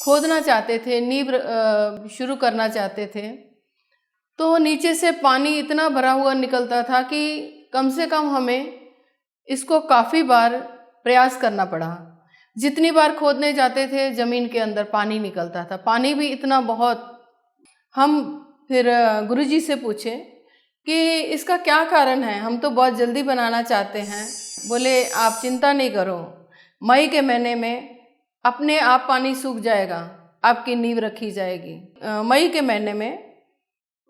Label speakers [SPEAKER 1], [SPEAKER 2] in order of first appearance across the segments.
[SPEAKER 1] खोदना चाहते थे, नींव शुरू करना चाहते थे, तो नीचे से पानी इतना भरा हुआ निकलता था कि कम से कम हमें इसको काफ़ी बार प्रयास करना पड़ा। जितनी बार खोदने जाते थे ज़मीन के अंदर पानी निकलता था, पानी भी इतना बहुत। हम फिर गुरुजी से पूछे कि इसका क्या कारण है, हम तो बहुत जल्दी बनाना चाहते हैं। बोले आप चिंता नहीं करो, मई के महीने में अपने आप पानी सूख जाएगा, आपकी नींव रखी जाएगी। मई के महीने में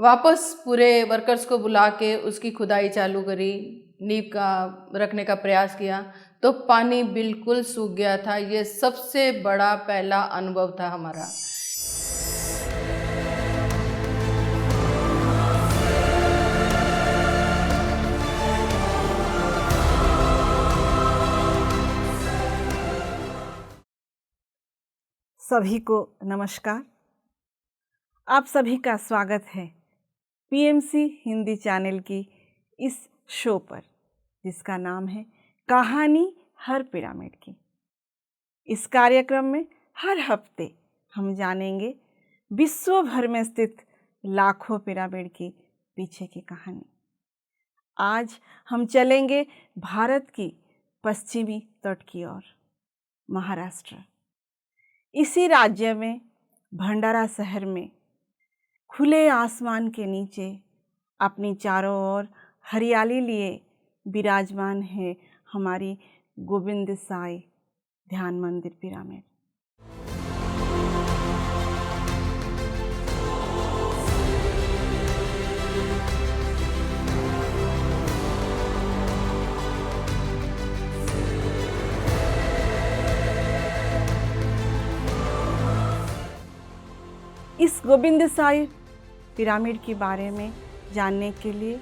[SPEAKER 1] वापस पूरे वर्कर्स को बुला के उसकी खुदाई चालू करी, नींव का रखने का प्रयास किया, तो पानी बिल्कुल सूख गया था। ये सबसे बड़ा पहला अनुभव था हमारा।
[SPEAKER 2] सभी को नमस्कार। आप सभी का स्वागत है पीएमसी हिंदी चैनल की इस शो पर, जिसका नाम है कहानी हर पिरामिड की। इस कार्यक्रम में हर हफ्ते हम जानेंगे विश्व भर में स्थित लाखों पिरामिड की पीछे की कहानी। आज हम चलेंगे भारत की पश्चिमी तट की ओर, महाराष्ट्र। इसी राज्य में भंडारा शहर में खुले आसमान के नीचे अपनी चारों ओर हरियाली लिए विराजमान है हमारी गोविंद साई ध्यान मंदिर पिरामिड। इस गोविंद साई पिरामिड के बारे में जानने के लिए,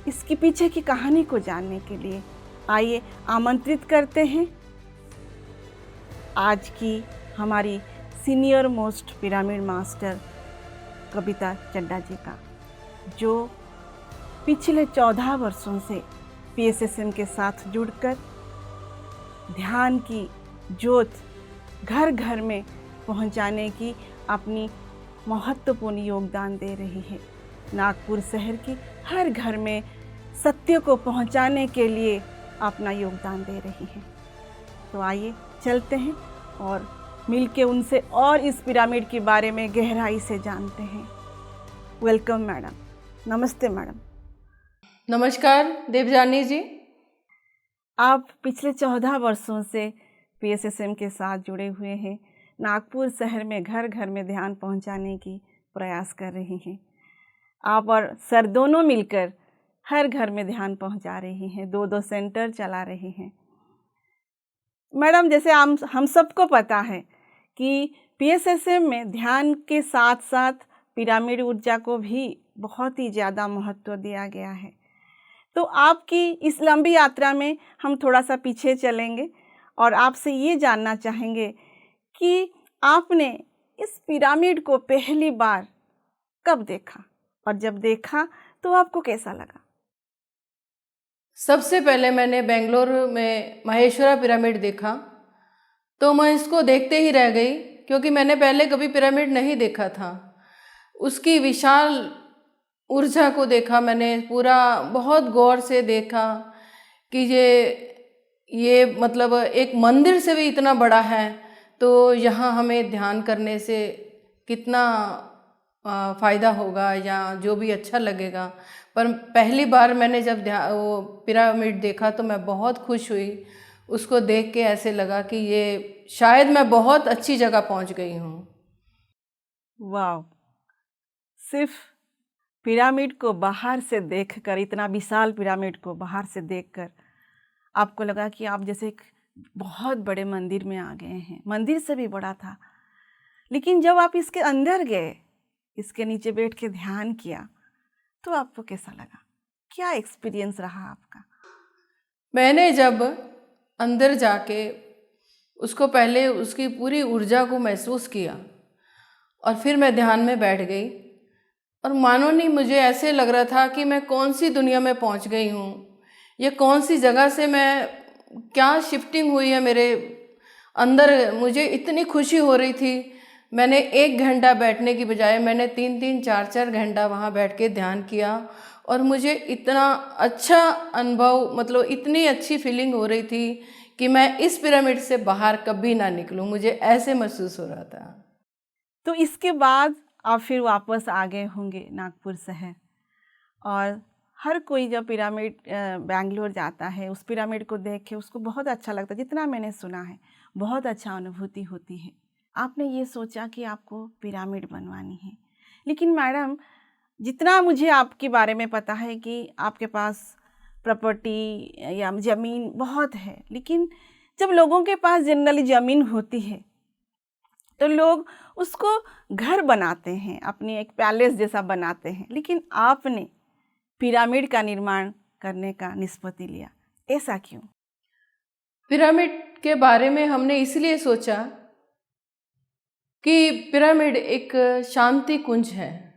[SPEAKER 2] इसके पीछे की कहानी को जानने के लिए आइए आमंत्रित करते हैं आज की हमारी सीनियर मोस्ट पिरामिड मास्टर कविता चड्ढा जी का, जो पिछले 14 वर्षों से पीएसएसएम के साथ जुड़कर ध्यान की ज्योत घर घर में पहुंचाने की अपनी महत्वपूर्ण योगदान दे रही है। नागपुर शहर की हर घर में सत्य को पहुंचाने के लिए अपना योगदान दे रही है। तो आइए चलते हैं और मिलके उनसे और इस पिरामिड के बारे में गहराई से जानते हैं। Welcome madam. नमस्ते मैडम।
[SPEAKER 1] नमस्कार देवजानी जी।
[SPEAKER 2] आप पिछले 14 वर्षों से पीएसएसएम के साथ जुड़े हुए हैं। नागपुर शहर में घर घर में ध्यान पहुंचाने की प्रयास कर रही हैं। आप और सर दोनों मिलकर हर घर में ध्यान पहुंचा रही हैं, 2-2 सेंटर चला रही हैं। मैडम, जैसे हम सबको पता है कि पीएसएसएम में ध्यान के साथ साथ पिरामिड ऊर्जा को भी बहुत ही ज़्यादा महत्व दिया गया है। तो आपकी इस लंबी यात्रा में हम थोड़ा सा पीछे चलेंगे और आपसे ये जानना चाहेंगे कि आपने इस पिरामिड को पहली बार कब देखा, और जब देखा तो आपको कैसा लगा?
[SPEAKER 1] सबसे पहले मैंने बेंगलोर में महेश्वरा पिरामिड देखा, तो मैं इसको देखते ही रह गई, क्योंकि मैंने पहले कभी पिरामिड नहीं देखा था। उसकी विशाल ऊर्जा को देखा मैंने, पूरा बहुत गौर से देखा कि ये मतलब एक मंदिर से भी इतना बड़ा है, तो यहाँ हमें ध्यान करने से कितना फ़ायदा होगा या जो भी अच्छा लगेगा। पर पहली बार मैंने जब वो पिरामिड देखा तो मैं बहुत खुश हुई। उसको देख के ऐसे लगा कि ये शायद मैं बहुत अच्छी जगह पहुँच गई हूँ।
[SPEAKER 2] वाह! सिर्फ पिरामिड को बाहर से देखकर, इतना विशाल पिरामिड को बाहर से देखकर आपको लगा कि आप जैसे एक बहुत बड़े मंदिर में आ गए हैं। मंदिर से भी बड़ा था, लेकिन जब आप इसके अंदर गए, इसके नीचे बैठ के ध्यान किया, तो आपको कैसा लगा? क्या एक्सपीरियंस रहा आपका?
[SPEAKER 1] मैंने जब अंदर जाके उसको पहले उसकी पूरी ऊर्जा को महसूस किया और फिर मैं ध्यान में बैठ गई, और मानो नहीं, मुझे ऐसे लग रहा था कि मैं कौन सी दुनिया में पहुंच गई हूँ, ये कौन सी जगह से मैं, क्या शिफ्टिंग हुई है मेरे अंदर। मुझे इतनी खुशी हो रही थी मैंने 1 घंटा बैठने की बजाय मैंने 3-3, 4-4 घंटा वहाँ बैठ के ध्यान किया, और मुझे इतना अच्छा अनुभव, मतलब इतनी अच्छी फीलिंग हो रही थी कि मैं इस पिरामिड से बाहर कभी ना निकलूं, मुझे ऐसे महसूस हो रहा था।
[SPEAKER 2] तो इसके बाद आप फिर वापस आ गए होंगे नागपुर शहर, और हर कोई जब पिरामिड बेंगलोर जाता है, उस पिरामिड को देख के उसको बहुत अच्छा लगता है। जितना मैंने सुना है, बहुत अच्छा अनुभूति होती है। आपने ये सोचा कि आपको पिरामिड बनवानी है, लेकिन मैडम जितना मुझे आपके बारे में पता है कि आपके पास प्रॉपर्टी या ज़मीन बहुत है, लेकिन जब लोगों के पास जनरली ज़मीन होती है तो लोग उसको घर बनाते हैं, अपनी एक पैलेस जैसा बनाते हैं, लेकिन आपने पिरामिड का निर्माण करने का निष्पत्ति लिया, ऐसा क्यों?
[SPEAKER 1] पिरामिड के बारे में हमने इसलिए सोचा कि पिरामिड एक शांति कुंज है।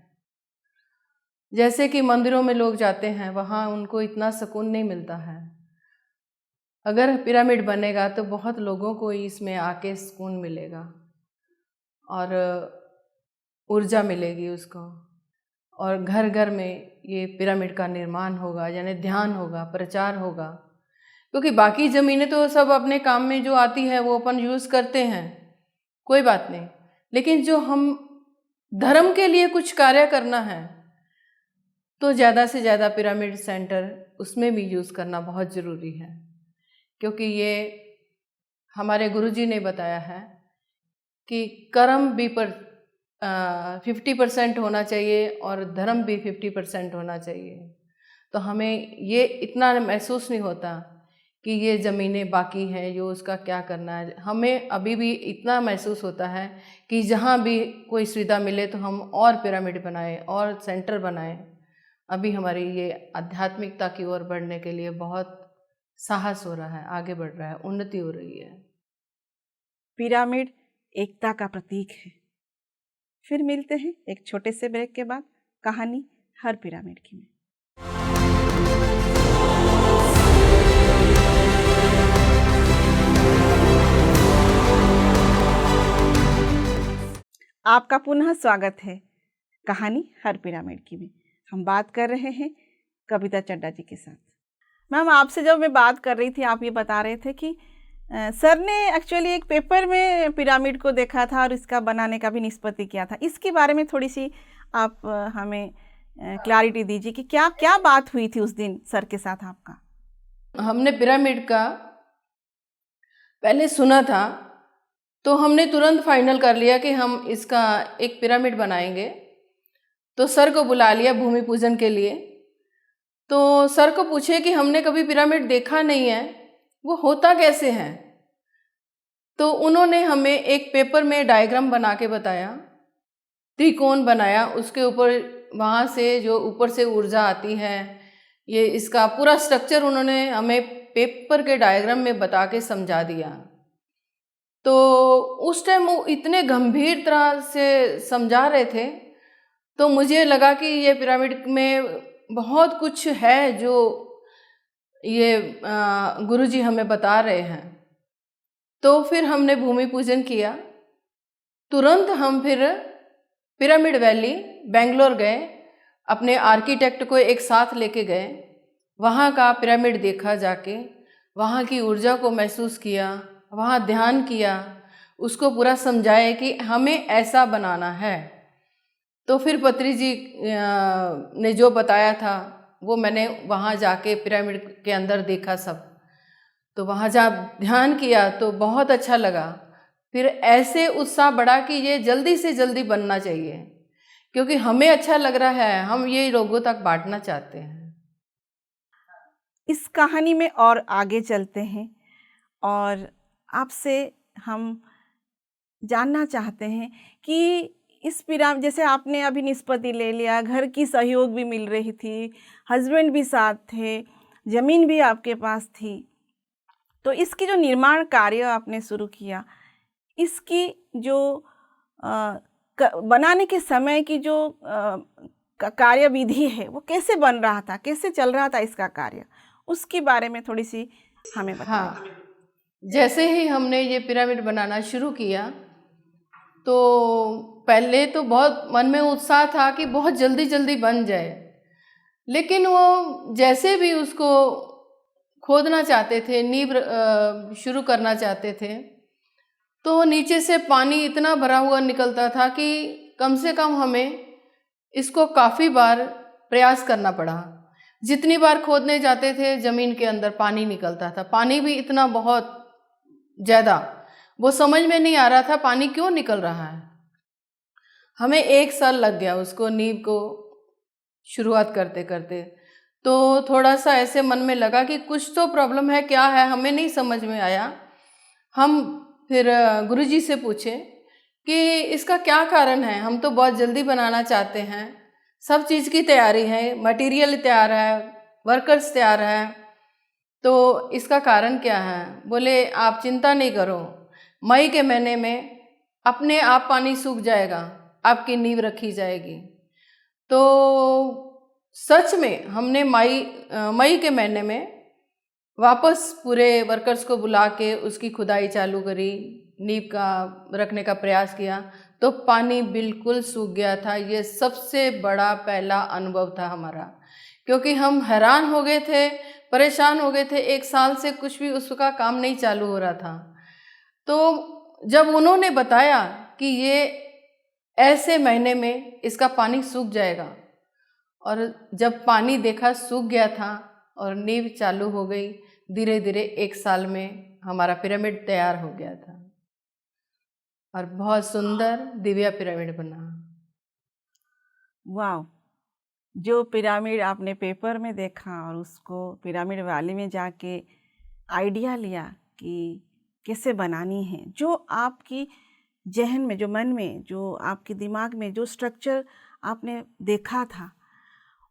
[SPEAKER 1] जैसे कि मंदिरों में लोग जाते हैं, वहाँ उनको इतना सुकून नहीं मिलता है। अगर पिरामिड बनेगा तो बहुत लोगों को इसमें आके सुकून मिलेगा और ऊर्जा मिलेगी उसको, और घर घर में ये पिरामिड का निर्माण होगा, यानी ध्यान होगा, प्रचार होगा। क्योंकि बाकी ज़मीनें तो सब अपने काम में जो आती है वो अपन यूज़ करते हैं, कोई बात नहीं, लेकिन जो हम धर्म के लिए कुछ कार्य करना है तो ज़्यादा से ज़्यादा पिरामिड सेंटर उसमें भी यूज़ करना बहुत ज़रूरी है। क्योंकि ये हमारे गुरुजी ने बताया है कि कर्म भी 50% होना चाहिए और धर्म भी 50% होना चाहिए। तो हमें ये इतना महसूस नहीं होता कि ये ज़मीनें बाकी हैं, जो उसका क्या करना है। हमें अभी भी इतना महसूस होता है कि जहाँ भी कोई सुविधा मिले तो हम और पिरामिड बनाएं और सेंटर बनाएं। अभी हमारी ये आध्यात्मिकता की ओर बढ़ने के लिए बहुत साहस हो रहा है, आगे बढ़ रहा है, उन्नति हो रही है।
[SPEAKER 2] पिरामिड एकता का प्रतीक है। फिर मिलते हैं एक छोटे से ब्रेक के बाद कहानी हर पिरामिड की में। आपका पुनः स्वागत है कहानी हर पिरामिड की में। हम बात कर रहे हैं कविता चड्डा जी के साथ। मैम, आपसे जब मैं बात कर रही थी, आप ये बता रहे थे कि सर ने एक्चुअली एक पेपर में पिरामिड को देखा था और इसका बनाने का भी निष्पत्ति किया था। इसके बारे में थोड़ी सी आप हमें क्लैरिटी दीजिए कि क्या क्या बात हुई थी उस दिन सर के साथ आपका?
[SPEAKER 1] हमने पिरामिड का पहले सुना था तो हमने तुरंत फाइनल कर लिया कि हम इसका एक पिरामिड बनाएंगे। तो सर को बुला लिया भूमि पूजन के लिए। तो सर को पूछे कि हमने कभी पिरामिड देखा नहीं है, वो होता कैसे है। तो उन्होंने हमें एक पेपर में डायग्राम बना के बताया, त्रिकोण बनाया, उसके ऊपर वहाँ से जो ऊपर से ऊर्जा आती है, ये इसका पूरा स्ट्रक्चर उन्होंने हमें पेपर के डायग्राम में बता के समझा दिया। तो उस टाइम वो इतने गंभीर तरह से समझा रहे थे तो मुझे लगा कि ये पिरामिड में बहुत कुछ है जो ये गुरुजी हमें बता रहे हैं। तो फिर हमने भूमि पूजन किया। तुरंत हम फिर पिरामिड वैली बेंगलोर गए, अपने आर्किटेक्ट को एक साथ लेके गए, वहाँ का पिरामिड देखा, जाके वहाँ की ऊर्जा को महसूस किया, वहाँ ध्यान किया, उसको पूरा समझाए कि हमें ऐसा बनाना है। तो फिर पत्री जी ने जो बताया था वो मैंने वहाँ जाके पिरामिड के अंदर देखा सब। तो वहाँ जब ध्यान किया तो बहुत अच्छा लगा। फिर ऐसे उत्साह बढ़ा कि ये जल्दी से जल्दी बनना चाहिए, क्योंकि हमें अच्छा लग रहा है, हम ये लोगों तक बांटना चाहते हैं।
[SPEAKER 2] इस कहानी में और आगे चलते हैं और आपसे हम जानना चाहते हैं कि इस पिरामिड, जैसे आपने अभी निष्पत्ति ले लिया, घर की सहयोग भी मिल रही थी, हस्बैंड भी साथ थे, ज़मीन भी आपके पास थी, तो इसकी जो निर्माण कार्य आपने शुरू किया, इसकी जो बनाने के समय की जो कार्य विधि है वो कैसे बन रहा था, कैसे चल रहा था इसका कार्य, उसके बारे में थोड़ी सी हमें बताइए।
[SPEAKER 1] हाँ, जैसे ही हमने ये पिरामिड बनाना शुरू किया तो पहले तो बहुत मन में उत्साह था कि बहुत जल्दी जल्दी बन जाए, लेकिन वो जैसे भी उसको खोदना चाहते थे, नींव शुरू करना चाहते थे, तो नीचे से पानी इतना भरा हुआ निकलता था कि कम से कम हमें इसको काफ़ी बार प्रयास करना पड़ा। जितनी बार खोदने जाते थे ज़मीन के अंदर पानी निकलता था, पानी भी इतना बहुत ज़्यादा, वो समझ में नहीं आ रहा था पानी क्यों निकल रहा है। हमें 1 साल लग गया उसको नींव को शुरुआत करते करते। तो थोड़ा सा ऐसे मन में लगा कि कुछ तो प्रॉब्लम है, क्या है हमें नहीं समझ में आया। हम फिर गुरुजी से पूछे कि इसका क्या कारण है, हम तो बहुत जल्दी बनाना चाहते हैं, सब चीज़ की तैयारी है, मटेरियल तैयार है, वर्कर्स तैयार है, तो इसका कारण क्या है। बोले आप चिंता नहीं करो, मई के महीने में अपने आप पानी सूख जाएगा, आपकी नींव रखी जाएगी। तो सच में हमने मई के महीने में वापस पूरे वर्कर्स को बुला के उसकी खुदाई चालू करी, नींव का रखने का प्रयास किया, तो पानी बिल्कुल सूख गया था। ये सबसे बड़ा पहला अनुभव था हमारा, क्योंकि हम हैरान हो गए थे, परेशान हो गए थे, 1 साल से कुछ भी उसका काम नहीं चालू हो रहा था। तो जब उन्होंने बताया कि ये ऐसे महीने में इसका पानी सूख जाएगा, और जब पानी देखा सूख गया था और नींव चालू हो गई, धीरे धीरे 1 साल में हमारा पिरामिड तैयार हो गया था और बहुत सुंदर दिव्या पिरामिड बना।
[SPEAKER 2] वाह! जो पिरामिड आपने पेपर में देखा और उसको पिरामिड वैली में जाके आइडिया लिया कि कैसे बनानी है, जो आपकी जहन में, जो मन में, जो आपके दिमाग में जो स्ट्रक्चर आपने देखा था,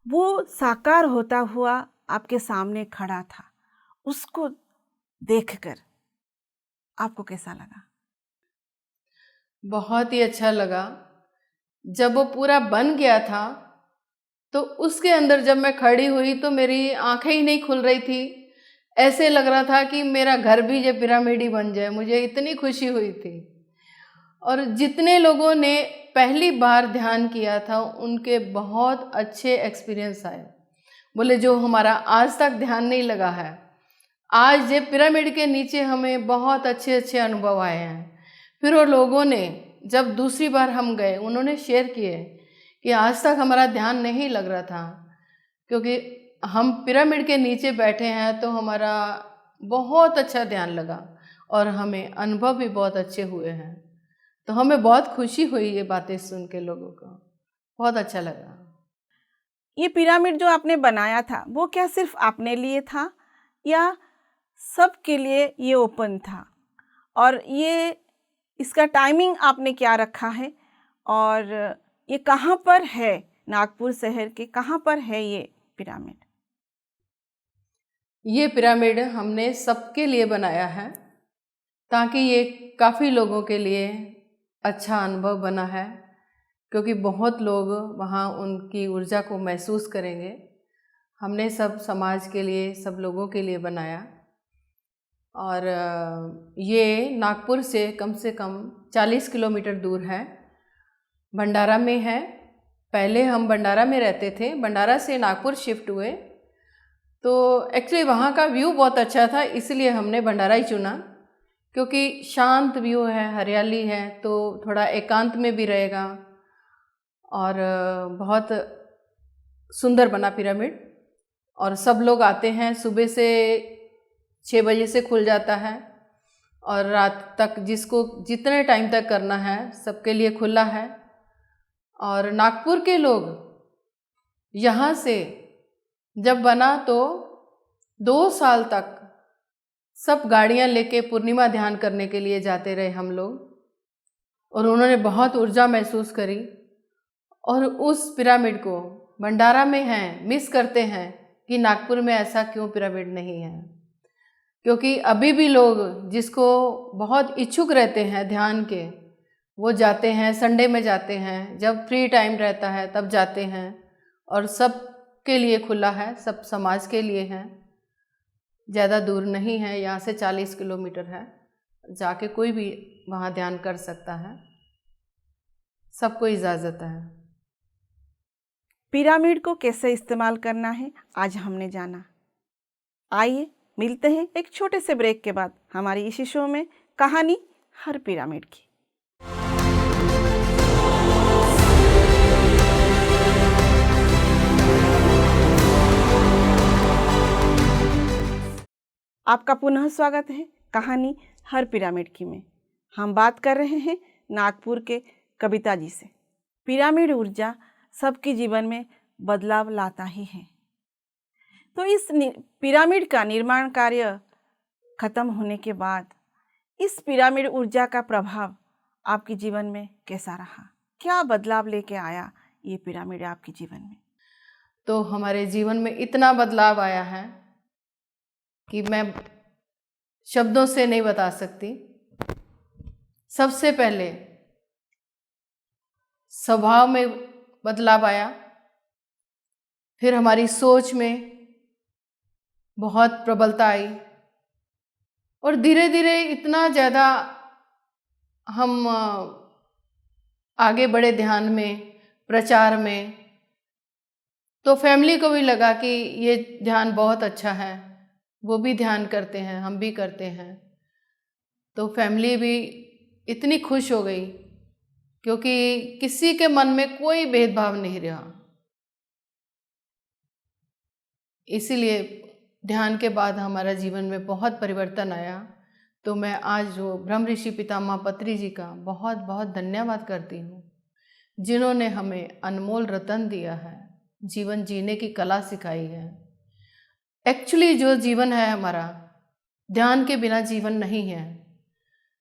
[SPEAKER 2] वो साकार होता हुआ आपके सामने खड़ा था। उसको देखकर आपको कैसा लगा?
[SPEAKER 1] बहुत ही अच्छा लगा। जब वो पूरा बन गया था तो उसके अंदर जब मैं खड़ी हुई तो मेरी आंखें ही नहीं खुल रही थी। ऐसे लग रहा था कि मेरा घर भी ये पिरामिड ही बन जाए, मुझे इतनी खुशी हुई थी। और जितने लोगों ने पहली बार ध्यान किया था उनके बहुत अच्छे एक्सपीरियंस आए। बोले जो हमारा आज तक ध्यान नहीं लगा है, आज ये पिरामिड के नीचे हमें बहुत अच्छे अच्छे अनुभव आए हैं। फिर वो लोगों ने जब दूसरी बार हम गए, उन्होंने शेयर किए कि आज तक हमारा ध्यान नहीं लग रहा था, क्योंकि हम पिरामिड के नीचे बैठे हैं तो हमारा बहुत अच्छा ध्यान लगा और हमें अनुभव भी बहुत अच्छे हुए हैं। तो हमें बहुत खुशी हुई ये बातें सुन के, लोगों को बहुत अच्छा लगा।
[SPEAKER 2] ये पिरामिड जो आपने बनाया था वो क्या सिर्फ अपने लिए था या सबके लिए ये ओपन था? और ये इसका टाइमिंग आपने क्या रखा है और ये कहाँ पर है? नागपुर शहर के कहाँ पर है ये पिरामिड?
[SPEAKER 1] ये पिरामिड हमने सबके लिए बनाया है ताकि ये काफ़ी लोगों के लिए अच्छा अनुभव बना है, क्योंकि बहुत लोग वहाँ उनकी ऊर्जा को महसूस करेंगे। हमने सब समाज के लिए, सब लोगों के लिए बनाया। और ये नागपुर से कम 40 किलोमीटर दूर है, भंडारा में है। पहले हम भंडारा में रहते थे, भंडारा से नागपुर शिफ्ट हुए, तो एक्चुअली वहाँ का व्यू बहुत अच्छा था, इसलिए हमने भंडारा ही चुना, क्योंकि शांत व्यू है, हरियाली है, तो थोड़ा एकांत में भी रहेगा और बहुत सुंदर बना पिरामिड। और सब लोग आते हैं, सुबह से 6 बजे से खुल जाता है और रात तक जिसको जितने टाइम तक करना है सबके लिए खुला है। और नागपुर के लोग यहाँ से जब बना तो 2 साल तक सब गाड़ियाँ लेके पूर्णिमा ध्यान करने के लिए जाते रहे हम लोग, और उन्होंने बहुत ऊर्जा महसूस करी। और उस पिरामिड को भंडारा में हैं, मिस करते हैं कि नागपुर में ऐसा क्यों पिरामिड नहीं है, क्योंकि अभी भी लोग जिसको बहुत इच्छुक रहते हैं ध्यान के, वो जाते हैं, संडे में जाते हैं, जब फ्री टाइम रहता है तब जाते हैं। और सब के लिए खुला है, सब समाज के लिए है, ज़्यादा दूर नहीं है, यहाँ से 40 किलोमीटर है, जाके कोई भी वहाँ ध्यान कर सकता है। सबको इजाज़त है।
[SPEAKER 2] पिरामिड को कैसे इस्तेमाल करना है आज हमने जाना। आइए मिलते हैं एक छोटे से ब्रेक के बाद हमारी इसी शो में कहानी हर पिरामिड की। आपका पुनः स्वागत है कहानी हर पिरामिड की में। हम बात कर रहे हैं नागपुर के कविता जी से। पिरामिड ऊर्जा सबके जीवन में बदलाव लाता ही है। तो इस पिरामिड का निर्माण कार्य खत्म होने के बाद इस पिरामिड ऊर्जा का प्रभाव आपके जीवन में कैसा रहा? क्या बदलाव लेके आया ये पिरामिड आपके जीवन में?
[SPEAKER 1] तो हमारे जीवन में इतना बदलाव आया है कि मैं शब्दों से नहीं बता सकती। सबसे पहले स्वभाव में बदलाव आया, फिर हमारी सोच में बहुत प्रबलता आई और धीरे धीरे इतना ज़्यादा हम आगे बढ़े ध्यान में, प्रचार में। तो फैमिली को भी लगा कि ये ध्यान बहुत अच्छा है, वो भी ध्यान करते हैं, हम भी करते हैं। तो फैमिली भी इतनी खुश हो गई क्योंकि किसी के मन में कोई भेदभाव नहीं रहा। इसीलिए ध्यान के बाद हमारा जीवन में बहुत परिवर्तन आया। तो मैं आज जो ब्रह्म ऋषि पितामह पत्री जी का बहुत बहुत धन्यवाद करती हूँ, जिन्होंने हमें अनमोल रतन दिया है, जीवन जीने की कला सिखाई है। एक्चुअली जो जीवन है हमारा, ध्यान के बिना जीवन नहीं है।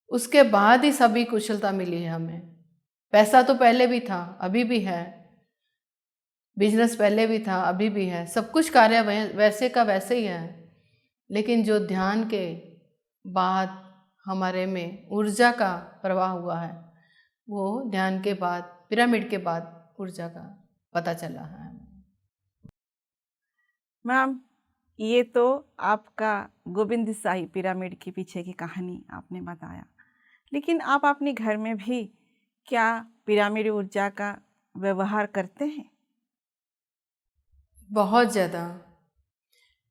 [SPEAKER 1] उसके बाद ही सभी कुशलता मिली है हमें। पैसा तो पहले भी था, अभी भी है, बिजनेस पहले भी था, अभी भी है, सब कुछ कार्य वैसे का वैसे ही है। लेकिन जो ध्यान के बाद हमारे में ऊर्जा का प्रवाह हुआ है, वो ध्यान के बाद, पिरामिड के बाद ऊर्जा का पता चला है।
[SPEAKER 2] मैम, ये तो आपका गोविंद शाही पिरामिड के पीछे की कहानी आपने बताया, लेकिन आप अपने घर में भी क्या पिरामिड ऊर्जा का व्यवहार करते हैं?
[SPEAKER 1] बहुत ज़्यादा,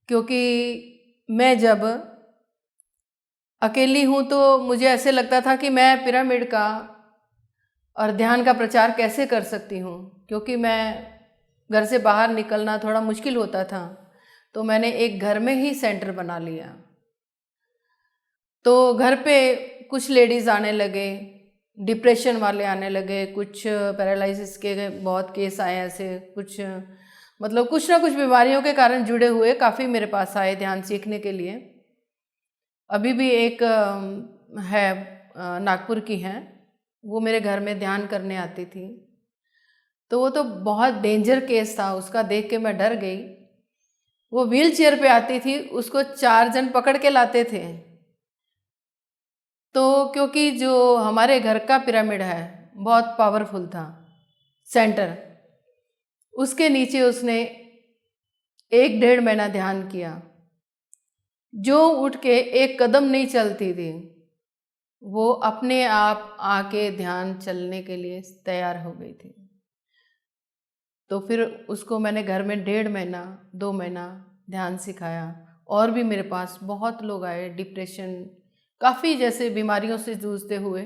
[SPEAKER 1] क्योंकि मैं जब अकेली हूँ तो मुझे ऐसे लगता था कि मैं पिरामिड का और ध्यान का प्रचार कैसे कर सकती हूँ, क्योंकि मैं घर से बाहर निकलना थोड़ा मुश्किल होता था। तो मैंने एक घर में ही सेंटर बना लिया। तो घर पे कुछ लेडीज़ आने लगे, डिप्रेशन वाले आने लगे, कुछ पैरालिसिस के बहुत केस आए, ऐसे कुछ मतलब कुछ ना कुछ बीमारियों के कारण जुड़े हुए काफ़ी मेरे पास आए ध्यान सीखने के लिए। अभी भी एक है, नागपुर की हैं, वो मेरे घर में ध्यान करने आती थी। तो वो तो बहुत डेंजर केस था, उसका देख के मैं डर गई। वो व्हील चेयर पे आती थी, उसको 4 जन पकड़ के लाते थे। तो क्योंकि जो हमारे घर का पिरामिड है बहुत पावरफुल था, सेंटर, उसके नीचे उसने 1-1.5 महीना ध्यान किया। जो उठ के एक कदम नहीं चलती थी, वो अपने आप आके ध्यान चलने के लिए तैयार हो गई थी। तो फिर उसको मैंने घर में 1.5 महीना 2 महीना ध्यान सिखाया। और भी मेरे पास बहुत लोग आए, डिप्रेशन, काफ़ी जैसे बीमारियों से जूझते हुए।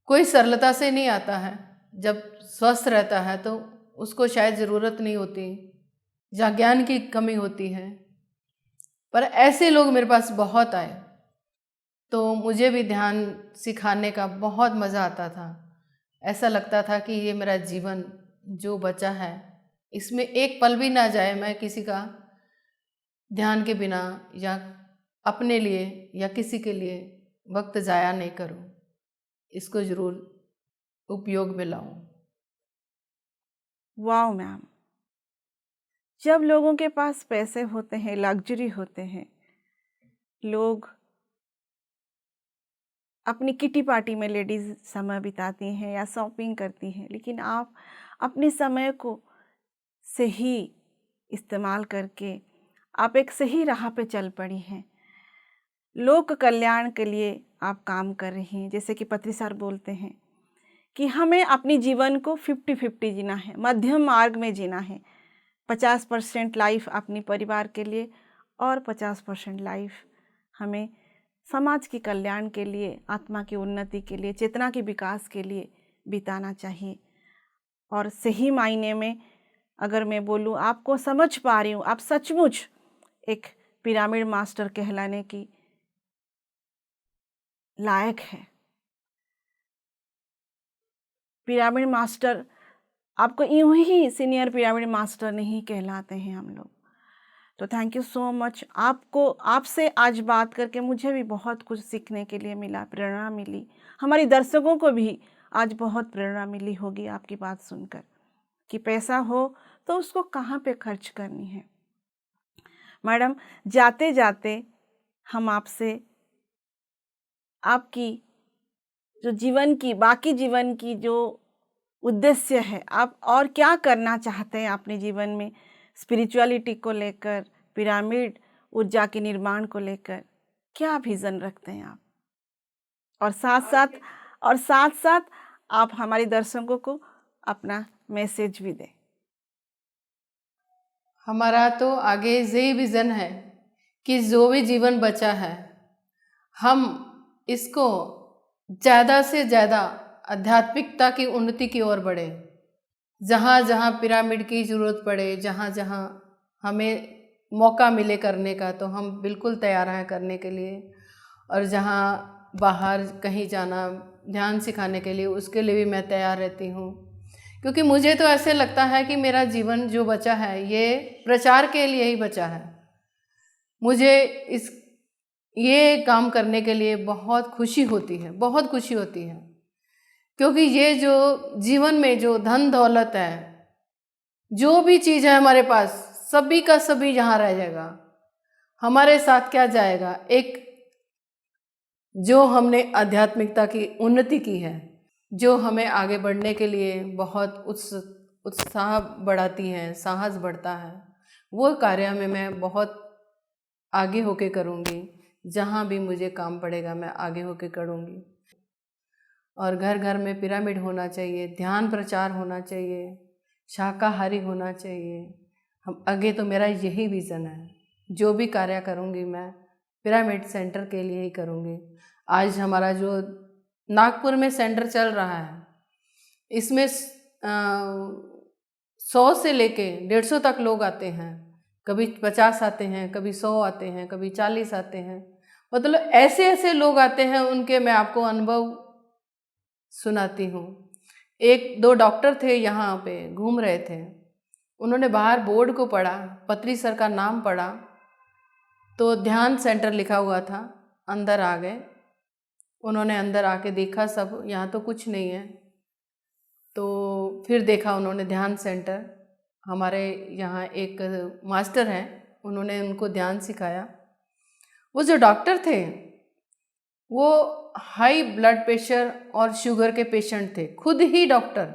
[SPEAKER 1] कोई सरलता से नहीं आता है, जब स्वस्थ रहता है तो उसको शायद ज़रूरत नहीं होती या ज्ञान की कमी होती है, पर ऐसे लोग मेरे पास बहुत आए। तो मुझे भी ध्यान सिखाने का बहुत मज़ा आता था। ऐसा लगता था कि ये मेरा जीवन जो बचा है, इसमें एक पल भी ना जाए मैं किसी का ध्यान के बिना या अपने लिए या किसी के लिए वक्त ज़ाया नहीं करूं, इसको ज़रूर उपयोग में लाऊं।
[SPEAKER 2] वाह मैम, जब लोगों के पास पैसे होते हैं, लग्जरी होते हैं, लोग अपनी किटी पार्टी में लेडीज़ समय बिताती हैं या शॉपिंग करती हैं, लेकिन आप अपने समय को सही इस्तेमाल करके आप एक सही राह पे चल पड़ी हैं। लोक कल्याण के लिए आप काम कर रही हैं, जैसे कि पत्री सर बोलते हैं कि हमें अपनी जीवन को 50-50 जीना है, मध्यम मार्ग में जीना है। 50% लाइफ अपनी परिवार के लिए और 50% लाइफ हमें समाज के कल्याण के लिए, आत्मा की उन्नति के लिए, चेतना के विकास के लिए बिताना चाहिए। और सही मायने में अगर मैं बोलूँ, आपको समझ पा रही हूँ, आप सचमुच एक पिरामिड मास्टर कहलाने की लायक है। पिरामिड मास्टर, आपको यूं ही सीनियर पिरामिड मास्टर नहीं कहलाते हैं हम लोग। तो थैंक यू सो मच। आपसे आज बात करके मुझे भी बहुत कुछ सीखने के लिए मिला, प्रेरणा मिली। हमारी दर्शकों को भी आज बहुत प्रेरणा मिली होगी आपकी बात सुनकर, कि पैसा हो तो उसको कहाँ पे खर्च करनी है। मैडम, जाते जाते हम आपसे आपकी जो बाकी जीवन की जो उद्देश्य है, आप और क्या करना चाहते हैं अपने जीवन में, स्पिरिचुअलिटी को लेकर, पिरामिड ऊर्जा के निर्माण को लेकर क्या विज़न रखते हैं आप, और साथ साथ आप हमारे दर्शकों को अपना मैसेज भी दें।
[SPEAKER 1] हमारा तो आगे यही विज़न है कि जो भी जीवन बचा है हम इसको ज़्यादा से ज़्यादा आध्यात्मिकता की उन्नति की ओर बढ़े। जहाँ जहाँ पिरामिड की ज़रूरत पड़े, जहाँ जहाँ हमें मौका मिले करने का, तो हम बिल्कुल तैयार हैं करने के लिए। और जहाँ बाहर कहीं जाना ध्यान सिखाने के लिए, उसके लिए भी मैं तैयार रहती हूँ, क्योंकि मुझे तो ऐसे लगता है कि मेरा जीवन जो बचा है ये प्रचार के लिए ही बचा है। मुझे ये काम करने के लिए बहुत खुशी होती है, बहुत खुशी होती है, क्योंकि ये जो जीवन में जो धन दौलत है, जो भी चीज़ है हमारे पास, सभी का सभी यहाँ रह जाएगा। हमारे साथ क्या जाएगा? एक जो हमने आध्यात्मिकता की उन्नति की है, जो हमें आगे बढ़ने के लिए बहुत उत्साह बढ़ाती है, साहस बढ़ता है, वो कार्य में मैं बहुत आगे होके करूँगी। जहाँ भी मुझे काम पड़ेगा मैं आगे होके करूँगी। और घर घर में पिरामिड होना चाहिए, ध्यान प्रचार होना चाहिए, शाकाहारी होना चाहिए। हम आगे तो मेरा यही विज़न है। जो भी कार्य करूँगी मैं पिरामिड सेंटर के लिए ही करूँगी। आज हमारा जो नागपुर में सेंटर चल रहा है, इसमें 100 से लेके 150 तक लोग आते हैं। कभी 50 आते हैं, कभी 100 आते हैं, कभी 40 आते हैं। मतलब ऐसे ऐसे लोग आते हैं, उनके मैं आपको अनुभव सुनाती हूँ। 1-2 डॉक्टर थे यहाँ पे, घूम रहे थे। उन्होंने बाहर बोर्ड को पढ़ा, पत्री सर का नाम पढ़ा, तो ध्यान सेंटर लिखा हुआ था। अंदर आ गए। उन्होंने अंदर आके देखा, सब यहाँ तो कुछ नहीं है। तो फिर देखा उन्होंने ध्यान सेंटर। हमारे यहाँ एक मास्टर हैं, उन्होंने उनको ध्यान सिखाया। वो जो डॉक्टर थे वो हाई ब्लड प्रेशर और शुगर के पेशेंट थे, खुद ही डॉक्टर।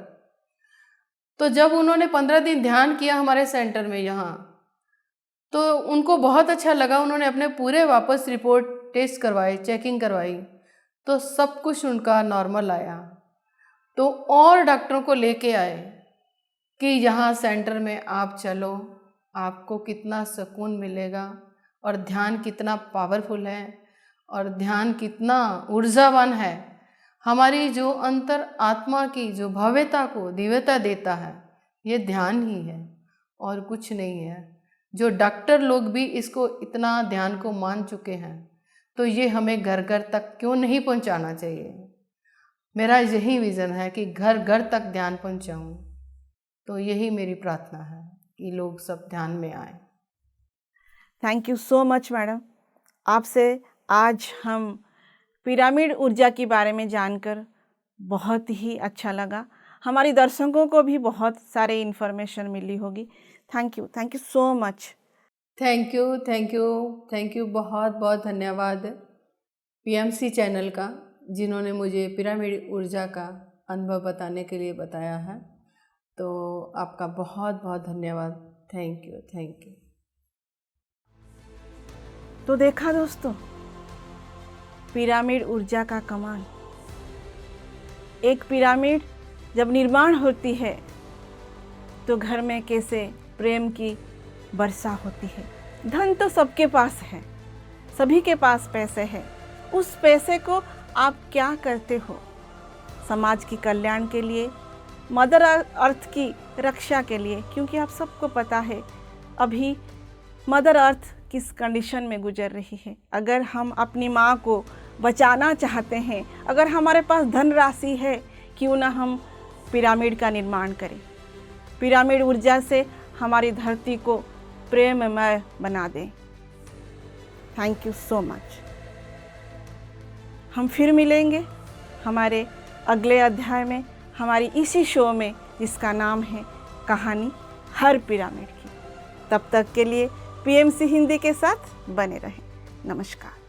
[SPEAKER 1] तो जब उन्होंने 15 दिन ध्यान किया हमारे सेंटर में यहाँ, तो उनको बहुत अच्छा लगा। उन्होंने अपने पूरे वापस रिपोर्ट टेस्ट करवाए, चेकिंग करवाई, तो सब कुछ उनका नॉर्मल आया। तो और डॉक्टरों को लेके आए कि यहाँ सेंटर में आप चलो, आपको कितना सुकून मिलेगा, और ध्यान कितना पावरफुल है, और ध्यान कितना ऊर्जावान है। हमारी जो अंतर आत्मा की जो भव्यता को दिव्यता देता है, ये ध्यान ही है और कुछ नहीं है। जो डॉक्टर लोग भी इसको इतना ध्यान को मान चुके हैं, तो ये हमें घर घर तक क्यों नहीं पहुंचाना चाहिए। मेरा यही विज़न है कि घर घर तक ध्यान पहुंचाऊं। तो यही मेरी प्रार्थना है कि लोग सब ध्यान में आए।
[SPEAKER 2] Thank you so much madam. आपसे आज हम पिरामिड ऊर्जा के बारे में जानकर बहुत ही अच्छा लगा। हमारी दर्शकों को भी बहुत सारे इन्फॉर्मेशन मिली होगी। Thank you so much.
[SPEAKER 1] Thank you, बहुत बहुत धन्यवाद पीएमसी चैनल का, जिन्होंने मुझे पिरामिड ऊर्जा का अनुभव बताने के लिए बताया है। तो आपका बहुत बहुत धन्यवाद। Thank you.
[SPEAKER 2] तो देखा दोस्तों, पिरामिड ऊर्जा का कमाल। एक पिरामिड जब निर्माण होती है तो घर में कैसे प्रेम की वर्षा होती है। धन तो सबके पास है, सभी के पास पैसे हैं। उस पैसे को आप क्या करते हो? समाज की कल्याण के लिए, मदर अर्थ की रक्षा के लिए, क्योंकि आप सबको पता है अभी मदर अर्थ किस कंडीशन में गुजर रही है। अगर हम अपनी माँ को बचाना चाहते हैं, अगर हमारे पास धनराशि है, क्यों ना हम पिरामिड का निर्माण करें। पिरामिड ऊर्जा से हमारी धरती को प्रेममय बना दें। Thank you so much. हम फिर मिलेंगे हमारे अगले अध्याय में, हमारी इसी शो में जिसका नाम है कहानी हर पिरामिड की। तब तक के लिए पीएमसी हिंदी के साथ बने रहें। नमस्कार।